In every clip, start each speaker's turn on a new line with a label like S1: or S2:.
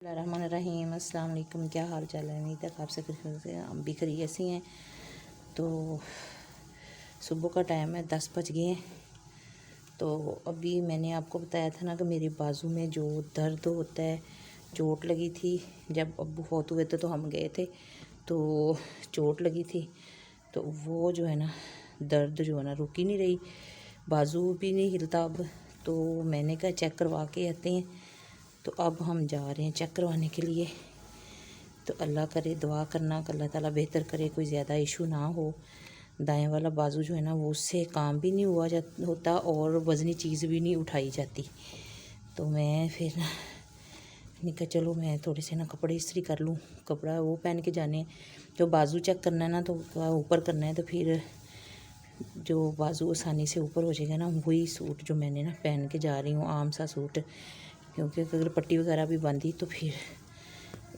S1: बिस्मिल्लाहिर्रहमानिर्रहीम। अस्सलाम वालेकुम। क्या हाल चाल है? उम्मीद है आप से हम भी खैरियत से हैं। तो सुबह का टाइम है, 10 बज गए हैं। तो अभी मैंने आपको बताया था ना कि मेरे बाजू में जो दर्द होता है, चोट लगी थी। जब अब्बू फौत हुए थे तो हम गए थे, तो चोट लगी थी। तो वो जो है ना, दर्द जो है ना रुक ही नहीं रही, बाजू भी नहीं हिलता अब। तो मैंने कहा चेक करवा के आते हैं। तो अब हम जा रहे हैं चेक करवाने के लिए। तो अल्लाह करे, दुआ करना कि अल्लाह ताला बेहतर करे, कोई ज़्यादा इशू ना हो। दाएं वाला बाजू जो है ना, वो उससे काम भी नहीं होता और वज़नी चीज़ भी नहीं उठाई जाती। तो मैं फिर मैंने कहा चलो मैं थोड़े से ना कपड़े इस्त्री कर लूँ। कपड़ा वो पहन के जाने, जो बाजू चेक करना है ना तो ऊपर करना है, तो फिर जो बाजू आसानी से ऊपर हो जाएगा ना, वही सूट जो मैंने ना पहन के जा रही हूँ, आम सा सूट। क्योंकि अगर पट्टी वगैरह भी बांधी तो फिर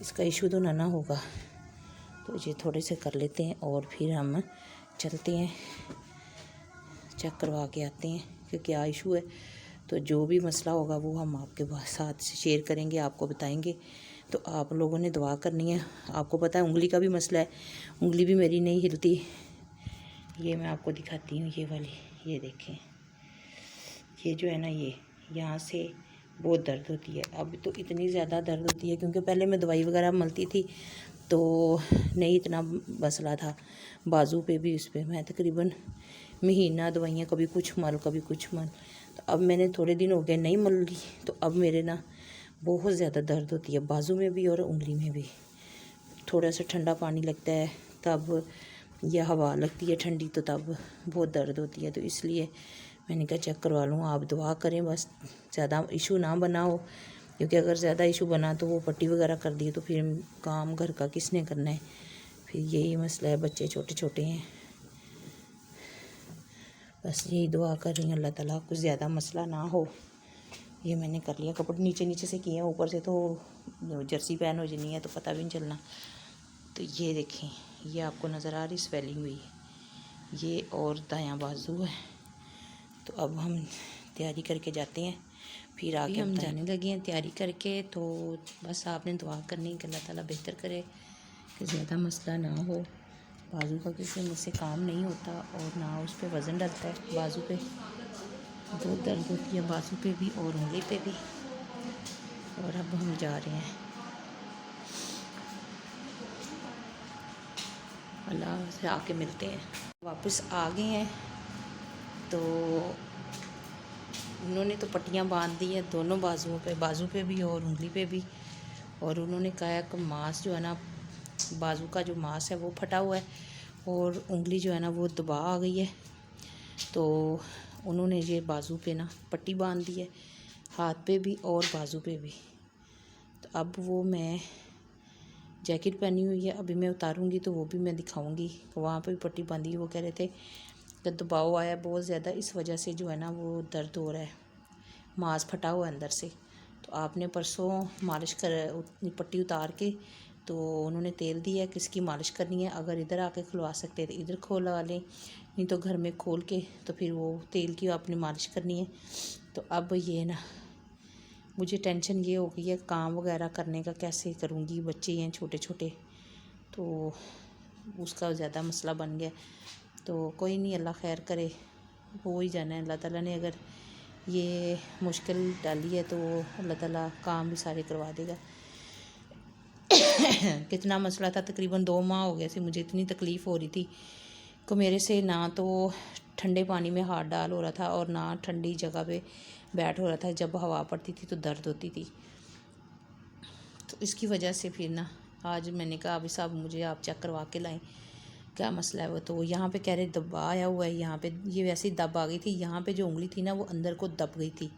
S1: इसका इशू तो ना होगा। तो ये थोड़े से कर लेते हैं और फिर हम चलते हैं, चेक करवा के आते हैं कि क्या इशू है। तो जो भी मसला होगा वो हम आपके साथ शेयर करेंगे, आपको बताएंगे। तो आप लोगों ने दुआ करनी है। आपको पता है उंगली का भी मसला है, उंगली भी मेरी नहीं हिलती। ये मैं आपको दिखाती हूँ, ये वाली, ये देखें, ये जो है ना, ये यहाँ से बहुत दर्द होती है। अब तो इतनी ज़्यादा दर्द होती है क्योंकि पहले मैं दवाई वगैरह मलती थी तो नहीं इतना मसला था। बाजू पे भी, उस पर मैं तकरीबन महीना दवाइयाँ, कभी कुछ मल कभी कुछ मल। तो अब मैंने थोड़े दिन हो गए नहीं मल ली, तो अब मेरे ना बहुत ज़्यादा दर्द होती है, बाजू में भी और उंगली में भी। थोड़ा सा ठंडा पानी लगता है तब, या हवा लगती है ठंडी, तो तब बहुत दर्द होती है। तो इसलिए मैंने कहा चेक करवा लूँ। आप दुआ करें बस ज़्यादा इशू ना बना हो, क्योंकि अगर ज़्यादा इशू बना तो वो पट्टी वगैरह कर दी तो फिर काम घर का किसने करना है। फिर यही मसला है, बच्चे छोटे छोटे हैं। बस यही दुआ कर रही हूँ अल्लाह ताला कुछ ज़्यादा मसला ना हो। ये मैंने कर लिया, कपड़े नीचे नीचे से किए हैं, ऊपर से तो जर्सी पहन हो जानी है तो पता भी नहीं चलना। तो ये देखें, ये आपको नज़र आ रही स्वेलिंग हुई, ये और दायां बाजू है। तो अब हम तैयारी करके जाते हैं, फिर आगे हम जाने लगे हैं तैयारी करके। तो बस आपने दुआ करनी कि अल्लाह ताला बेहतर करे कि ज़्यादा मसला ना हो। बाजू का किसी मुझसे काम नहीं होता और ना उस पर वज़न डलता है। बाजू पे बहुत दर्द होती है, बाजू पे भी और उंगली पे भी। और अब हम जा रहे हैं, अल्लाह से आके मिलते हैं। वापस आ गए हैं। तो उन्होंने तो पट्टियाँ बांध दी है दोनों बाजुओं पे, बाजू पे भी और उंगली पे भी। और उन्होंने कहा कि मांस जो है ना, बाजू का जो मांस है वो फटा हुआ है और उंगली जो है ना वो दबा आ गई है। तो उन्होंने ये बाजू पे ना पट्टी बांध दी है, हाथ पे भी और बाजू पे भी। तो अब वो मैं जैकेट पहनी हुई है, अभी मैं उतारूँगी तो वो भी मैं दिखाऊँगी। वहाँ पे भी पट्टी बांधी है। वो कह रहे थे कि दबाव आया बहुत ज़्यादा, इस वजह से जो है ना वो दर्द हो रहा है, मांस फटा हुआ है अंदर से। तो आपने परसों मालिश कर पट्टी उतार के, तो उन्होंने तेल दिया कि इसकी मालिश करनी है। अगर इधर आके खुलवा सकते तो इधर खोलवा लें, नहीं तो घर में खोल के तो फिर वो तेल की आपने मालिश करनी है। तो अब ये ना मुझे टेंशन ये हो गई है काम वगैरह करने का, कैसे करूँगी, बच्चे हैं छोटे छोटे, तो उसका ज़्यादा मसला बन गया। तो कोई नहीं, अल्लाह खैर करे, हो ही जाना है। अल्लाह ताला ने अगर ये मुश्किल डाली है तो अल्लाह ताला काम भी सारे करवा देगा। कितना मसला था, तकरीबन 2 माह हो गए थे मुझे इतनी तकलीफ़ हो रही थी कि मेरे से ना तो ठंडे पानी में हाथ डाल हो रहा था और ना ठंडी जगह पे बैठ हो रहा था। जब हवा पड़ती थी तो दर्द होती थी। तो इसकी वजह से फिर ना आज मैंने कहा अभी साहब मुझे आप चेक करवा के लाएं, क्या मसला है। वो तो यहाँ पे कह रहे दबा आया हुआ है, यहाँ पे ये वैसे ही दब आ गई थी। यहाँ पे जो उंगली थी ना वो अंदर को दब गई थी,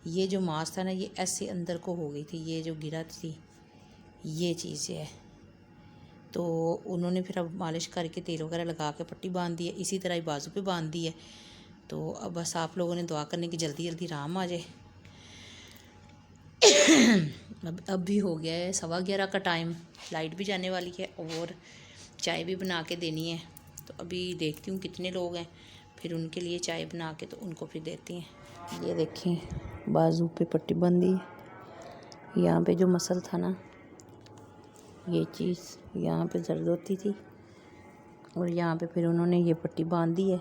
S1: ये जो मांस था ना ये ऐसे अंदर को हो गई थी, ये जो गिरा थी ये चीज़ है। तो उन्होंने फिर अब मालिश करके तेल वगैरह लगा के पट्टी बांध दी है, इसी तरह ही बाजू पे बांध दी है। तो अब बस आप लोगों ने दुआ करने की जल्दी जल्दी आराम आ जाए। अब भी हो गया है 11:15 का टाइम, लाइट भी जाने वाली है और चाय भी बना के देनी है। तो अभी देखती हूँ कितने लोग हैं, फिर उनके लिए चाय बना के तो उनको फिर देती हैं। ये देखें बाजू पे पट्टी बंदी, यहाँ पे जो मसल था ना, ये चीज़ यहाँ पे दर्द होती थी और यहाँ पे फिर उन्होंने ये पट्टी बांध दी है।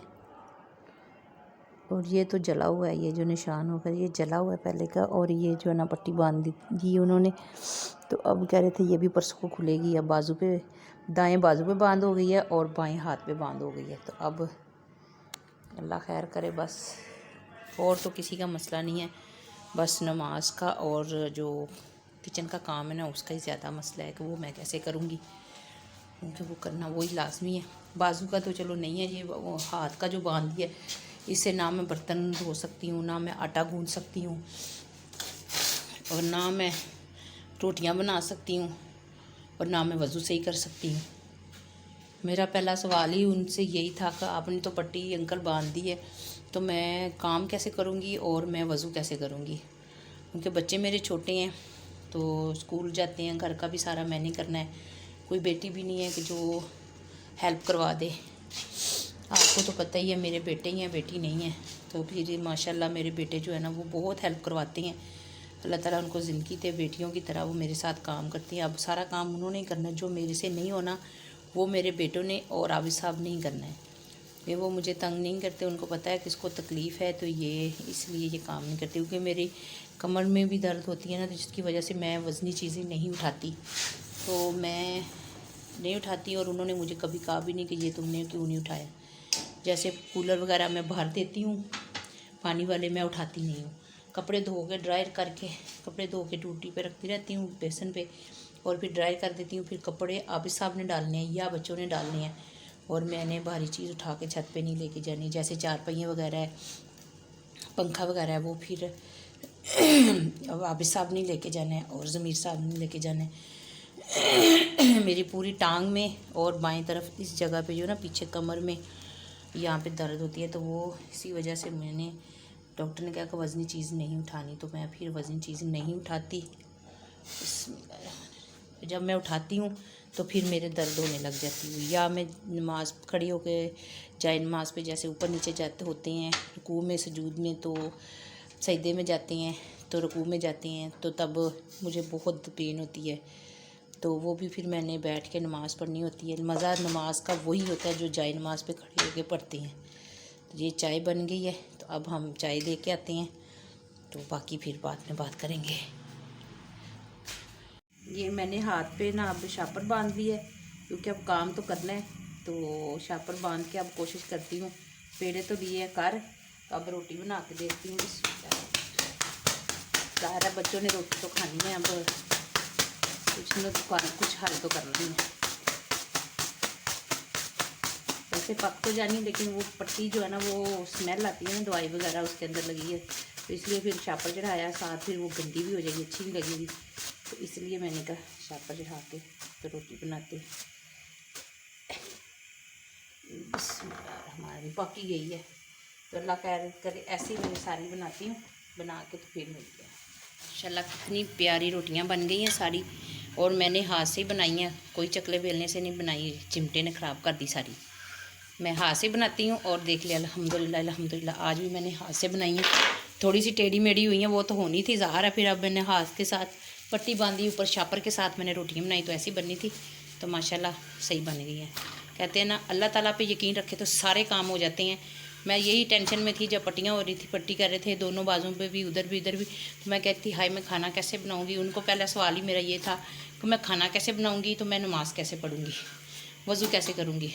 S1: और ये तो जला हुआ है, ये जो निशान होगा ये जला हुआ है पहले का। और ये जो है ना पट्टी बांध दी उन्होंने। तो अब कह रहे थे ये भी परसों को खुलेगी। अब बाजू पे, दाएं बाजू पे बांध हो गई है और बाएं हाथ पे बांध हो गई है। तो अब अल्लाह खैर करे बस। और तो किसी का मसला नहीं है, बस नमाज का और जो किचन का काम है ना उसका ही ज़्यादा मसला है कि वो मैं कैसे करूँगी, क्योंकि वो करना वही लाजमी है। बाजू का तो चलो नहीं है, ये वो हाथ का जो बांध दिया इससे ना मैं बर्तन धो सकती हूँ, ना मैं आटा गूंद सकती हूँ और ना मैं रोटियां बना सकती हूँ और ना मैं वज़ू सही कर सकती हूँ। मेरा पहला सवाल ही उनसे यही था कि आपने तो पट्टी अंकल बांध दी है, तो मैं काम कैसे करूँगी और मैं वज़ू कैसे करूँगी, क्योंकि बच्चे मेरे छोटे हैं तो स्कूल जाते हैं, घर का भी सारा मैंने करना है। कोई बेटी भी नहीं है कि जो हेल्प करवा दे। आपको तो पता ही है मेरे बेटे ही हैं, बेटी नहीं है। तो फिर माशाल्लाह मेरे बेटे जो है ना वो बहुत हेल्प करवाते हैं। अल्लाह ताला उनको ज़िंदगी दे, बेटियों की तरह वो मेरे साथ काम करती हैं। अब सारा काम उन्होंने ही करना है, जो मेरे से नहीं होना वो मेरे बेटों ने और आबिद साहब ने ही करना है। वे वो मुझे तंग नहीं करते, उनको पता है कि इसको तकलीफ़ है तो ये इसलिए ये काम नहीं करते। क्योंकि मेरी कमर में भी दर्द होती है ना, तो जिसकी वजह से मैं वज़नी चीज़ें नहीं उठाती, तो मैं नहीं उठाती। और उन्होंने मुझे कभी कहा भी नहीं कि ये तुमने क्यों नहीं उठाया। जैसे कूलर वगैरह मैं भर देती हूँ, पानी वाले मैं उठाती नहीं हूँ। कपड़े धो के ड्रायर करके, कपड़े धो के टूटी पे रखती रहती हूँ बेसन पे, और फिर ड्राई कर देती हूँ। फिर कपड़े आबिद साहब ने डालने हैं या बच्चों ने डालने हैं, और मैंने भारी चीज़ उठा के छत पे नहीं लेके जानी। जैसे चारपहिया वगैरह है, पंखा वगैरह है, वो फिर अब आबिद साहब नहीं लेके जाना है और ज़मीर साहब नहीं लेके जाना है। मेरी पूरी टांग में और बाएं तरफ इस जगह पे जो ना पीछे कमर में यहाँ पे दर्द होती है, तो वो इसी वजह से मैंने, डॉक्टर ने कहा कि वज़नी चीज़ नहीं उठानी, तो मैं फिर वज़नी चीज़ नहीं उठाती। जब मैं उठाती हूँ तो फिर मेरे दर्द होने लग जाती है। या मैं नमाज खड़ी होके जाए नमाज पे जैसे ऊपर नीचे जाते होते हैं, रुकू में सजूद में, तो सजदे में जाते हैं, तो रुकू में जाते हैं, तो तब मुझे बहुत पेन होती है। तो वो भी फिर मैंने बैठ के नमाज़ पढ़नी होती है। मज़ा नमाज का वही होता है जो जाए नमाज पे खड़े होके पढ़ते हैं। तो ये चाय बन गई है, तो अब हम चाय दे के आते हैं, तो बाकी फिर बाद में बात करेंगे। ये मैंने हाथ पे ना अब शापर बांध ली है, क्योंकि अब काम तो करना है, तो शापर बांध के अब कोशिश करती हूँ। पेड़े तो लिए कर, अब रोटी बना के देती हूँ। सारा बच्चों ने रोटी तो खानी है, अब कुछ न कुछ हल तो करना ही है। वैसे पक तो जानी, लेकिन वो पट्टी जो है ना वो स्मेल आती है ना, दवाई वगैरह उसके अंदर लगी है, तो इसलिए फिर शापर चढ़ाया साथ, फिर वो गंदी भी हो जाएगी, अच्छी नहीं लगेगी, तो इसलिए मैंने कहा शापर चढ़ा के तो रोटी बनाते। हमारी पक ही गई है, तो अल्लाह खैर करे। ऐसे ही मैं सारी बनाती हूँ, बना के तो फिर मिलते हैं। माशाल्लाह कितनी प्यारी रोटियाँ बन गई हैं सारी, और मैंने हाथ से ही बनाई हैं, कोई चकले बेलने से नहीं बनाई, चिमटे ने ख़राब कर दी सारी। मैं हाथ से बनाती हूँ, और देख लिया अल्हम्दुलिल्लाह अल्हम्दुलिल्लाह आज भी मैंने हाथ से बनाई है। थोड़ी सी टेढ़ी मेढ़ी हुई हैं, वो तो होनी थी ज़ाहिर है। फिर अब मैंने हाथ के साथ पट्टी बांधी, ऊपर शापर के साथ मैंने रोटियाँ बनाई, तो ऐसी बननी थी, तो माशाल्लाह सही बन गई है। कहते हैं ना अल्लाह ताला पे यकीन रखे तो सारे काम हो जाते हैं। मैं यही टेंशन में थी जब पट्टियाँ हो रही थी, पट्टी कर रहे थे दोनों बाजू पे भी, उधर भी इधर भी, तो मैं कहती हाय मैं खाना कैसे बनाऊँगी। उनको पहला सवाल ही मेरा ये था कि मैं खाना कैसे बनाऊँगी, तो मैं नमाज़ कैसे पढ़ूँगी, वज़ू कैसे करूँगी।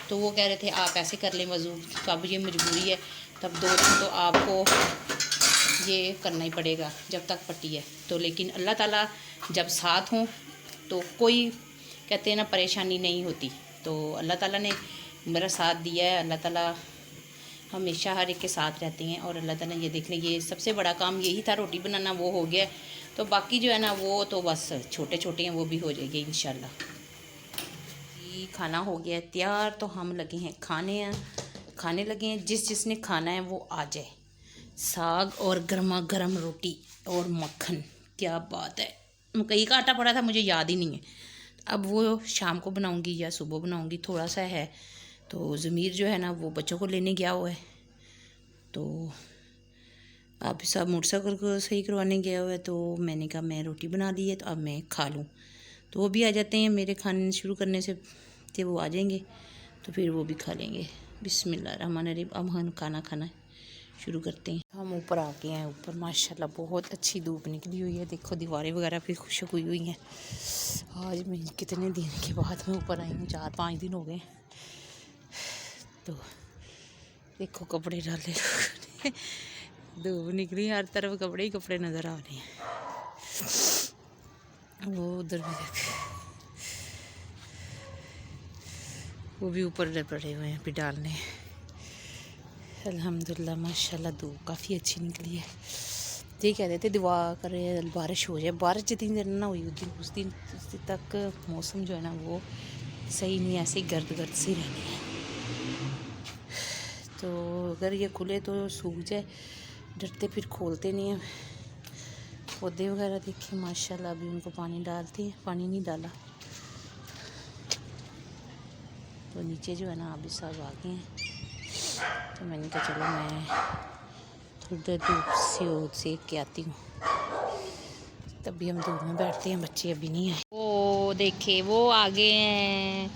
S1: तो वो कह रहे थे आप ऐसे कर लें वज़ू, तो अब ये मजबूरी है, तब 2 दिन तो आपको ये करना ही पड़ेगा जब तक पट्टी है। तो लेकिन अल्लाह ताला जब साथ हों तो कोई, कहते हैं ना, परेशानी नहीं होती। तो अल्लाह ताला ने मेरा साथ दिया है। अल्लाह ताला हमेशा हर एक के साथ रहते हैं, और अल्लाह ताला ये देख लें, ये सबसे बड़ा काम यही था, रोटी बनाना वो हो गया। तो बाकी जो है ना वो तो बस छोटे छोटे हैं, वो भी हो जाएगी इंशाल्लाह। खाना हो गया तैयार, तो हम लगे हैं खाने लगे हैं। जिसने खाना है वो आ जाए। साग और गर्मा गर्म रोटी और मक्खन, क्या बात है। मकई का आटा पड़ा था, मुझे याद ही नहीं है, अब वो शाम को बनाऊंगी या सुबह बनाऊंगी, थोड़ा सा है। तो ज़मीर जो है ना वो बच्चों को लेने गया हुआ है, तो आप साहब मोटरसाइकिल को सही करवाने गया हुआ है, तो मैंने कहा मैं रोटी बना ली है तो अब मैं खा लूँ। तो वो भी आ जाते हैं, मेरे खाने शुरू करने से वो आ जाएंगे तो फिर वो भी खा लेंगे। बिस्मिल्लाहिर्रहमानिर्रहीम। अब हम खाना खाना शुरू करते हैं। हम ऊपर आ गए हैं। ऊपर माशाल्लाह बहुत अच्छी धूप निकली हुई है। देखो दीवारें वगैरह भी खुशक हुई हुई हैं। आज मैं कितने दिन के बाद मैं ऊपर आई हूँ, 4-5 दिन हो गए। तो देखो कपड़े डाले धूप निकली, हर तरफ कपड़े ही कपड़े नज़र आ रहे हैं। वो उधर भी देख, वो भी ऊपर पड़े हुए हैं फिर डालने। अल्हम्दुलिल्लाह माशाल्लाह धूप काफ़ी अच्छी निकली है। ये कहते थे दुआ करे बारिश हो जाए। बारिश जितनी देर ना हुई उस दिन तक मौसम जो है ना वो सही नहीं, ऐसे ही गर्द गर्द सी रहनी है। तो अगर ये खुले तो सूख जाए, डरते फिर खोलते नहीं हैं। पौधे वगैरह देखिए माशाल्लाह, अभी उनको पानी डालती है, पानी नहीं डाला। तो नीचे जो है ना अभी सब आ गए हैं। तो मैंने कहा चलो मैं थोड़ी देर धूप से सेक के आती हूँ, तभी हम धूप में बैठते हैं। बच्चे अभी नहीं आए। वो देखे वो आ गए हैं,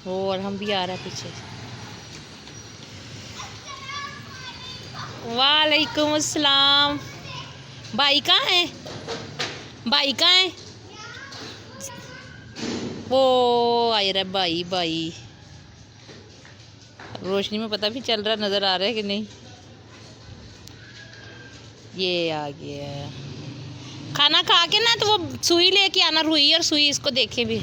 S1: और हम भी आ रहे हैं पीछे। वालेकुम अस्सलाम। भाई कहाँ है? भाई कहाँ है? वो आए रहा भाई। रोशनी में पता भी चल रहा, नज़र आ रहा है कि नहीं। ये आ गया। खाना खा के ना तो वो सुई लेके आना, रुई और सुई, इसको देखे भी।